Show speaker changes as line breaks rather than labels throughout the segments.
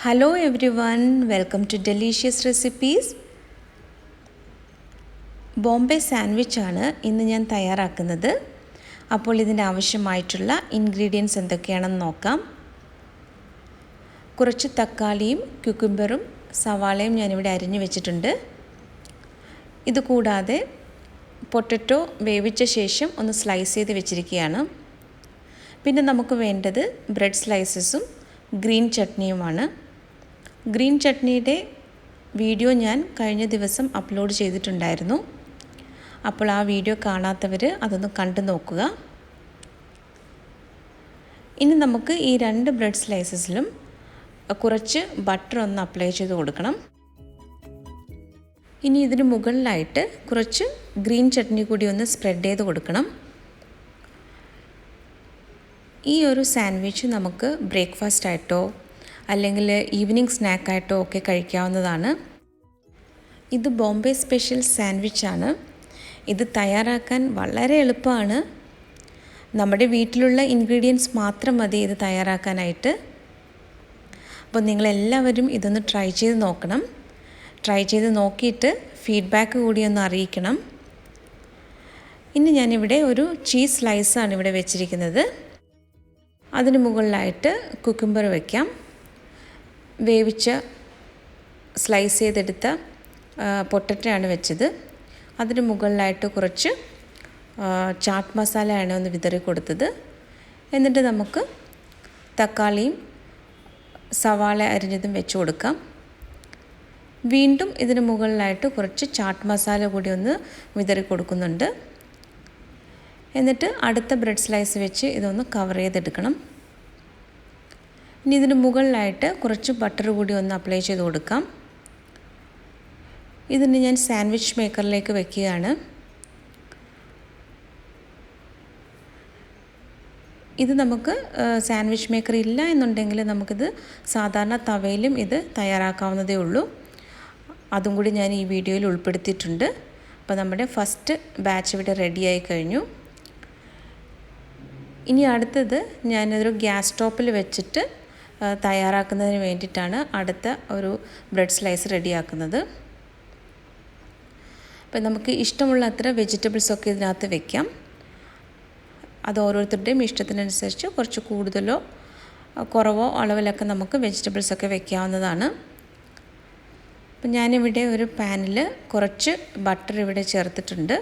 Hello everyone, welcome to Delicious Recipes. Bombay sandwich ആണ് ഇന്ന് ഞാൻ തയ്യാറാക്കുന്നത്. അപ്പോൾ ഇതിന് ആവശ്യമായിട്ടുള്ള ഇൻഗ്രീഡിയൻസ് എന്തൊക്കെയാണെന്ന് നോക്കാം. കുറച്ച് തക്കാളിയും ക്യുക്കുംബറും സവാളയും ഞാനിവിടെ അരിഞ്ഞു വെച്ചിട്ടുണ്ട്. ഇത് കൂടാതെ പൊട്ടറ്റോ വേവിച്ച ശേഷം ഒന്ന് സ്ലൈസ് ചെയ്ത് വെച്ചിരിക്കുകയാണ്. പിന്നെ നമുക്ക് വേണ്ടത് ബ്രെഡ് സ്ലൈസസും ഗ്രീൻ ചട്നിയുമാണ്. ഗ്രീൻ ചട്നിയുടെ വീഡിയോ ഞാൻ കഴിഞ്ഞ ദിവസം അപ്ലോഡ് ചെയ്തിട്ടുണ്ടായിരുന്നു. അപ്പോൾ ആ വീഡിയോ കാണാത്തവർ അതൊന്ന് കണ്ടു നോക്കുക. ഇനി നമുക്ക് ഈ 2 ബ്രെഡ് സ്ലൈസസിലും കുറച്ച് ബട്ടർ ഒന്ന് അപ്ലൈ ചെയ്ത് കൊടുക്കണം. ഇനി ഇതിന് മുകളിലായിട്ട് കുറച്ച് ഗ്രീൻ ചട്നി കൂടി ഒന്ന് സ്പ്രെഡ് ചെയ്ത് കൊടുക്കണം. ഈ ഒരു സാൻഡ്വിച്ച് നമുക്ക് ബ്രേക്ക്ഫാസ്റ്റ് ആയിട്ടോ അല്ലെങ്കിൽ ഈവനിങ് സ്നാക്കായിട്ടോ ഒക്കെ കഴിക്കാവുന്നതാണ്. ഇത് ബോംബെ സ്പെഷ്യൽ സാൻഡ്വിച്ചാണ്. ഇത് തയ്യാറാക്കാൻ വളരെ എളുപ്പമാണ്. നമ്മുടെ വീട്ടിലുള്ള ഇൻഗ്രീഡിയൻസ് മാത്രം മതി ഇത് തയ്യാറാക്കാനായിട്ട്. അപ്പോൾ നിങ്ങളെല്ലാവരും ഇതൊന്ന് ട്രൈ ചെയ്ത് നോക്കണം. ട്രൈ ചെയ്ത് നോക്കിയിട്ട് ഫീഡ്ബാക്ക് കൂടി ഒന്ന് അറിയിക്കണം. ഇനി ഞാനിവിടെ ഒരു ചീസ് സ്ലൈസാണ് ഇവിടെ വെച്ചിരിക്കുന്നത്. അതിന് മുകളിലായിട്ട് കുക്കുംബർ വയ്ക്കാം. വേവിച്ച സ്ലൈസ് ചെയ്തെടുത്ത പൊട്ടറ്റോ ആണ് വെച്ചത്. അതിന് മുകളിലായിട്ട് കുറച്ച് ചാട്ട് മസാലയാണ് ഒന്ന് വിതറി കൊടുത്തത്. എന്നിട്ട് നമുക്ക് തക്കാളിയും സവാള അരിഞ്ഞതും വെച്ച് കൊടുക്കാം. വീണ്ടും ഇതിന് മുകളിലായിട്ട് കുറച്ച് ചാട്ട് മസാല കൂടി ഒന്ന് വിതറി കൊടുക്കുന്നുണ്ട്. എന്നിട്ട് അടുത്ത ബ്രെഡ് സ്ലൈസ് വെച്ച് ഇതൊന്ന് കവർ ചെയ്തെടുക്കണം. ഇനി ഇതിന് മുകളിലായിട്ട് കുറച്ച് ബട്ടർ കൂടി ഒന്ന് അപ്ലൈ ചെയ്ത് കൊടുക്കാം. ഇതിന് ഞാൻ സാൻഡ്വിച്ച് മേക്കറിലേക്ക് വെക്കുകയാണ്. ഇത് നമുക്ക് സാൻഡ്വിച്ച് മേക്കർ ഇല്ല എന്നുണ്ടെങ്കിൽ നമുക്കിത് സാധാരണ തവയിലും ഇത് തയ്യാറാക്കാവുന്നതേ ഉള്ളൂ. അതും കൂടി ഞാൻ ഈ വീഡിയോയിൽ ഉൾപ്പെടുത്തിയിട്ടുണ്ട്. അപ്പോൾ നമ്മുടെ ഫസ്റ്റ് ബാച്ച് ഇവിടെ റെഡിയായി കഴിഞ്ഞു. ഇനി അടുത്തത് ഞാനൊരു ഗ്യാസ് സ്റ്റോപ്പിൽ വെച്ചിട്ട് തയ്യാറാക്കുന്നതിന് വേണ്ടിയിട്ടാണ് അടുത്ത ഒരു ബ്രെഡ് സ്ലൈസ് റെഡിയാക്കുന്നത്. അപ്പോൾ നമുക്ക് ഇഷ്ടമുള്ള അത്ര വെജിറ്റബിൾസൊക്കെ ഇതിനകത്ത് വെക്കാം. അത് ഓരോരുത്തരുടെയും ഇഷ്ടത്തിനനുസരിച്ച് കുറച്ച് കൂടുതലോ കുറവോ അളവിലൊക്കെ നമുക്ക് വെജിറ്റബിൾസൊക്കെ വെക്കാവുന്നതാണ്. അപ്പോൾ ഞാനിവിടെ ഒരു പാനിൽ കുറച്ച് ബട്ടർ ഇവിടെ ചേർത്തിട്ടുണ്ട്.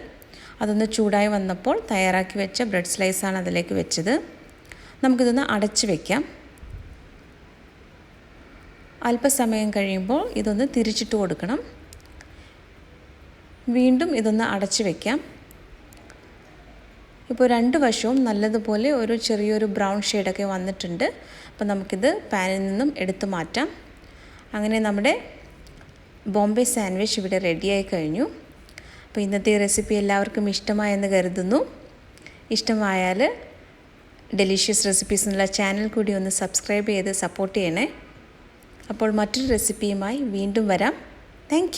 അതൊന്ന് ചൂടായി വന്നപ്പോൾ തയ്യാറാക്കി വെച്ച ബ്രെഡ് സ്ലൈസാണ് അതിലേക്ക് വെച്ചത്. നമുക്കിതൊന്ന് അടച്ച് വയ്ക്കാം. അല്പസമയം കഴിയുമ്പോൾ ഇതൊന്ന് തിരിച്ചിട്ട് കൊടുക്കണം. വീണ്ടും ഇതൊന്ന് അടച്ച് വയ്ക്കാം. ഇപ്പോൾ 2 വശവും നല്ലതുപോലെ ഒരു ചെറിയൊരു ബ്രൗൺ ഷെയ്ഡൊക്കെ വന്നിട്ടുണ്ട്. അപ്പോൾ നമുക്കിത് പാനിൽ നിന്നും എടുത്തു മാറ്റാം. അങ്ങനെ നമ്മുടെ ബോംബെ സാൻഡ്വിച്ച് ഇവിടെ റെഡിയായി കഴിഞ്ഞു. അപ്പോൾ ഇന്നത്തെ റെസിപ്പി എല്ലാവർക്കും ഇഷ്ടമായെന്ന് കരുതുന്നു. ഇഷ്ടമായാൽ ഡെലീഷ്യസ് റെസിപ്പീസ് എന്നുള്ള ചാനൽ കൂടി ഒന്ന് സബ്സ്ക്രൈബ് ചെയ്ത് സപ്പോർട്ട് ചെയ്യണേ. അപ്പോൾ മറ്റൊരു റെസിപ്പിയുമായി വീണ്ടും വരാം. താങ്ക്